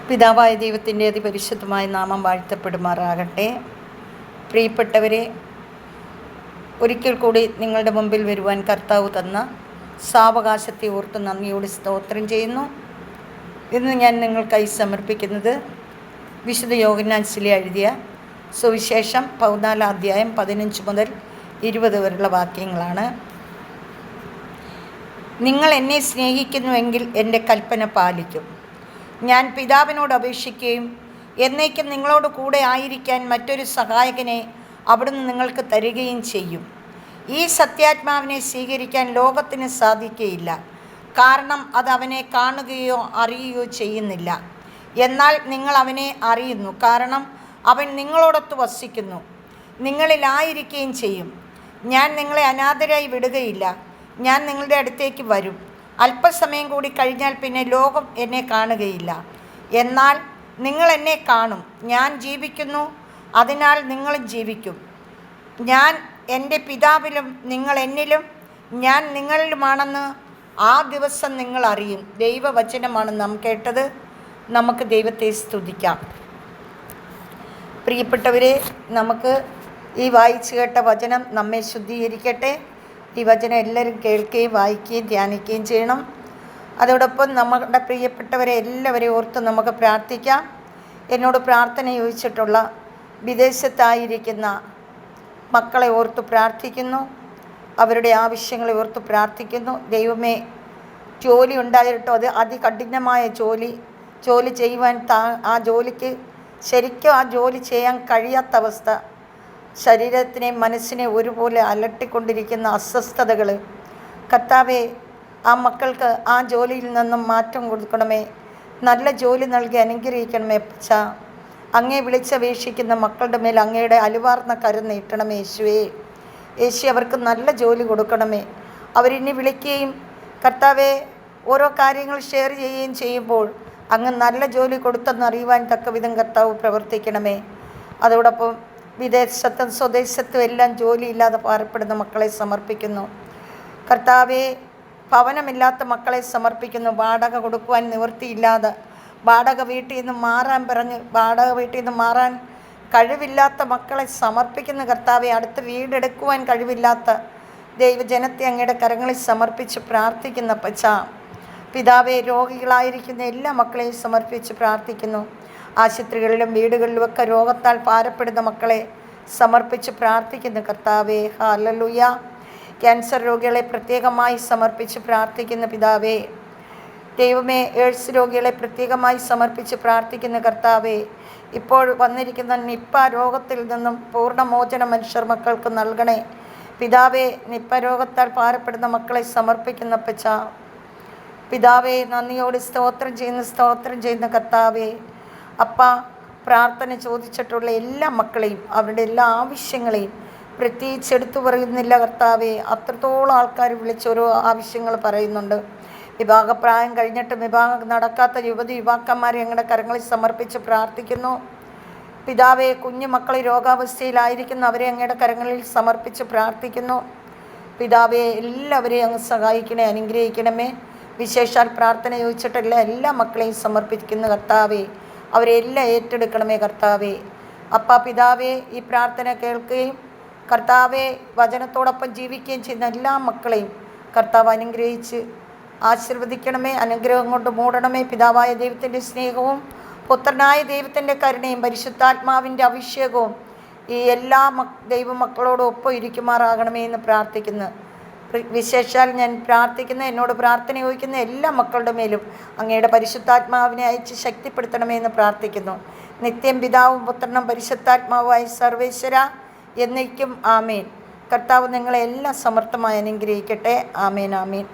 പിതാവായ ദൈവത്തിൻ്റെ അതിപരിശുദ്ധമായ നാമം വാഴ്ത്തപ്പെടുമാറാകട്ടെ. പ്രിയപ്പെട്ടവരെ, ഒരിക്കൽ കൂടി നിങ്ങളുടെ മുമ്പിൽ വരുവാൻ കർത്താവ് തന്ന സാവകാശത്തെ ഓർത്ത് നന്ദിയോട് സ്തോത്രം ചെയ്യുന്നു. ഇന്ന് ഞാൻ നിങ്ങൾക്കായി സമർപ്പിക്കുന്നത് വിശുദ്ധ യോഹന്നാൻ ശ്ലീഹ എഴുതിയ സുവിശേഷം 14 അധ്യായം 15 മുതൽ 20 വരെയുള്ള വാക്യങ്ങളാണ്. നിങ്ങൾ എന്നെ സ്നേഹിക്കുന്നുവെങ്കിൽ എൻ്റെ കൽപ്പന പാലിക്കും. ഞാൻ പിതാവിനോട് അപേക്ഷിക്കുകയും എന്നേക്കും നിങ്ങളോട് കൂടെ ആയിരിക്കാൻ മറ്റൊരു സഹായകനെ അവിടുന്ന് നിങ്ങൾക്ക് തരികയും ചെയ്യും. ഈ സത്യാത്മാവിനെ സ്വീകരിക്കാൻ ലോകത്തിന് സാധിക്കുകയില്ല, കാരണം അത് അവനെ കാണുകയോ അറിയുകയോ ചെയ്യുന്നില്ല. എന്നാൽ നിങ്ങൾ അവനെ അറിയുന്നു, കാരണം അവൻ നിങ്ങളോടൊത്ത് വസിക്കുന്നു, നിങ്ങളിലായിരിക്കുകയും ചെയ്യും. ഞാൻ നിങ്ങളെ അനാഥരായി വിടുകയില്ല. ഞാൻ നിങ്ങളുടെ അടുത്തേക്ക് വരും. അല്പസമയം കൂടി കഴിഞ്ഞാൽ പിന്നെ ലോകം എന്നെ കാണുകയില്ല, എന്നാൽ നിങ്ങൾ എന്നെ കാണും. ഞാൻ ജീവിക്കുന്നു, അതിനാൽ നിങ്ങളും ജീവിക്കും. ഞാൻ എൻ്റെ പിതാവിലും നിങ്ങൾ എന്നിലും ഞാൻ നിങ്ങളിലുമാണെന്ന് ആ ദിവസം നിങ്ങൾ അറിയും. ദൈവവചനമാണ് നാം കേട്ടത്. നമുക്ക് ദൈവത്തെ സ്തുതിക്കാം. പ്രിയപ്പെട്ടവരെ, നമുക്ക് ഈ വായിച്ചു കേട്ട വചനം നമ്മെ ശുദ്ധീകരിക്കട്ടെ. ഈ വചനം എല്ലാവരും കേൾക്കുകയും വായിക്കുകയും ധ്യാനിക്കുകയും ചെയ്യണം. അതോടൊപ്പം നമ്മുടെ പ്രിയപ്പെട്ടവരെ എല്ലാവരെയും ഓർത്ത് നമുക്ക് പ്രാർത്ഥിക്കാം. എന്നോട് പ്രാർത്ഥന ചോദിച്ചിട്ടുള്ള വിദേശത്തായിരിക്കുന്ന മക്കളെ ഓർത്ത് പ്രാർത്ഥിക്കുന്നു. അവരുടെ ആവശ്യങ്ങളെ ഓർത്ത് പ്രാർത്ഥിക്കുന്നു. ദൈവമേ, ജോലി ഉണ്ടായിട്ടോ അത് അതികഠിനമായ ജോലി ചെയ്യുവാൻ ആ ജോലിക്ക് ശരിക്കും ആ ജോലി ചെയ്യാൻ കഴിയാത്ത അവസ്ഥ, ശരീരത്തിനെ മനസ്സിനെ ഒരുപോലെ അലട്ടിക്കൊണ്ടിരിക്കുന്ന അസ്വസ്ഥതകൾ, കർത്താവേ, ആ മക്കൾക്ക് ആ ജോലിയിൽ നിന്നും മാറ്റം കൊടുക്കണമേ. നല്ല ജോലി നൽകി അനുഗ്രഹിക്കണമേ. അങ്ങേ വിളിച്ചപേക്ഷിക്കുന്ന മക്കളുടെ മേൽ അങ്ങയുടെ അലുവാർന്ന കരം നീട്ടണമേ. യേശു അവർക്ക് നല്ല ജോലി കൊടുക്കണമേ. അവരിനി വിളിക്കുകയും കർത്താവെ ഓരോ കാര്യങ്ങൾ ഷെയർ ചെയ്യുകയും ചെയ്യുമ്പോൾ അങ്ങ് നല്ല ജോലി കൊടുത്തെന്നറിയുവാൻ തക്കവിധം കർത്താവ് പ്രവർത്തിക്കണമേ. അതോടൊപ്പം വിദേശത്തും സ്വദേശത്തും എല്ലാം ജോലിയില്ലാതെ ഭാരപ്പെടുന്ന മക്കളെ സമർപ്പിക്കുന്നു. കർത്താവെ, ഭവനമില്ലാത്ത മക്കളെ സമർപ്പിക്കുന്നു. വാടക കൊടുക്കുവാൻ നിവൃത്തിയില്ലാതെ വാടക വീട്ടിൽ നിന്ന് മാറാൻ കഴിവില്ലാത്ത മക്കളെ സമർപ്പിക്കുന്ന കർത്താവെ, അടുത്ത് വീടെടുക്കുവാൻ കഴിവില്ലാത്ത ദൈവജനത്തെ അങ്ങയുടെ കരങ്ങളിൽ സമർപ്പിച്ച് പ്രാർത്ഥിക്കുന്ന പിതാവെ, രോഗികളായിരിക്കുന്ന എല്ലാ മക്കളെയും സമർപ്പിച്ച് പ്രാർത്ഥിക്കുന്നു. ആശുപത്രികളിലും വീടുകളിലുമൊക്കെ രോഗത്താൽ ഭാരപ്പെടുന്ന മക്കളെ സമർപ്പിച്ച് പ്രാർത്ഥിക്കുന്നു കർത്താവെ. ഹല്ലേലൂയ. ക്യാൻസർ രോഗികളെ പ്രത്യേകമായി സമർപ്പിച്ച് പ്രാർത്ഥിക്കുന്ന പിതാവേ. ദൈവമേ, എയ്ഡ്സ് രോഗികളെ പ്രത്യേകമായി സമർപ്പിച്ച് പ്രാർത്ഥിക്കുന്ന കർത്താവേ. ഇപ്പോൾ വന്നിരിക്കുന്ന നിപ്പ രോഗത്തിൽ നിന്നും പൂർണ്ണമോചനം മനുഷ്യർ മക്കൾക്ക് നൽകണേ പിതാവേ. നിപ്പ രോഗത്താൽ ഭാരപ്പെടുന്ന മക്കളെ സമർപ്പിക്കുന്ന പിതാവേ, നന്ദിയോട് സ്തോത്രം ചെയ്യുന്ന കർത്താവേ. അപ്പ, പ്രാർത്ഥന ചോദിച്ചിട്ടുള്ള എല്ലാ മക്കളെയും അവരുടെ എല്ലാ ആവശ്യങ്ങളെയും പ്രത്യേകിച്ച് എടുത്തു പറയുന്നില്ല കർത്താവേ. അത്രത്തോളം ആൾക്കാർ വിളിച്ചോരോ ആവശ്യങ്ങൾ പറയുന്നുണ്ട്. വിവാഹപ്രായം കഴിഞ്ഞിട്ട് വിവാഹം നടക്കാത്ത യുവാക്കന്മാരെ ഞങ്ങളുടെ കരങ്ങളിൽ സമർപ്പിച്ച് പ്രാർത്ഥിക്കുന്നു പിതാവേ. കുഞ്ഞു മക്കൾ രോഗാവസ്ഥയിലായിരിക്കുന്ന അവരെ അങ്ങയുടെ കരങ്ങളിൽ സമർപ്പിച്ച് പ്രാർത്ഥിക്കുന്നു പിതാവേ. എല്ലാവരെയും അങ്ങ് സഹായിക്കണേ, അനുഗ്രഹിക്കണമേ. വിശേഷാൽ പ്രാർത്ഥന ചോദിച്ചിട്ടുള്ള എല്ലാ മക്കളെയും സമർപ്പിക്കുന്ന കർത്താവേ. അവരെല്ലാം ഏറ്റെടുക്കണമേ കർത്താവേ. പിതാവേ, ഈ പ്രാർത്ഥന കേൾക്കുകയും കർത്താവെ വചനത്തോടൊപ്പം ജീവിക്കുകയും ചെയ്യുന്ന എല്ലാ മക്കളെയും കർത്താവ് അനുഗ്രഹിച്ച് ആശീർവദിക്കണമേ. അനുഗ്രഹം കൊണ്ട് മൂടണമേ. പിതാവായ ദൈവത്തിൻ്റെ സ്നേഹവും പുത്രനായ ദൈവത്തിൻ്റെ കരുണയും പരിശുദ്ധാത്മാവിൻ്റെ അഭിഷേകവും ഈ എല്ലാ ദൈവമക്കളോടും ഒപ്പം ഇരിക്കുമാറാകണമേ എന്ന് പ്രാർത്ഥിക്കുന്നു. വിശേഷാൽ ഞാൻ പ്രാർത്ഥിക്കുന്ന, എന്നോട് പ്രാർത്ഥന ചോദിക്കുന്ന എല്ലാ മക്കളുടെ മേലും അങ്ങയുടെ പരിശുദ്ധാത്മാവിനെ അയച്ച് ശക്തിപ്പെടുത്തണമേ എന്ന് പ്രാർത്ഥിക്കുന്നു. നിത്യം പിതാവും പുത്രനും പരിശുദ്ധാത്മാവുമായി സർവേശ്വര എന്നേക്കും ആമേൻ. കർത്താവ് നിങ്ങളെ എല്ലാം സമർത്ഥമായി അനുഗ്രഹിക്കട്ടെ. ആമേൻ, ആമേൻ.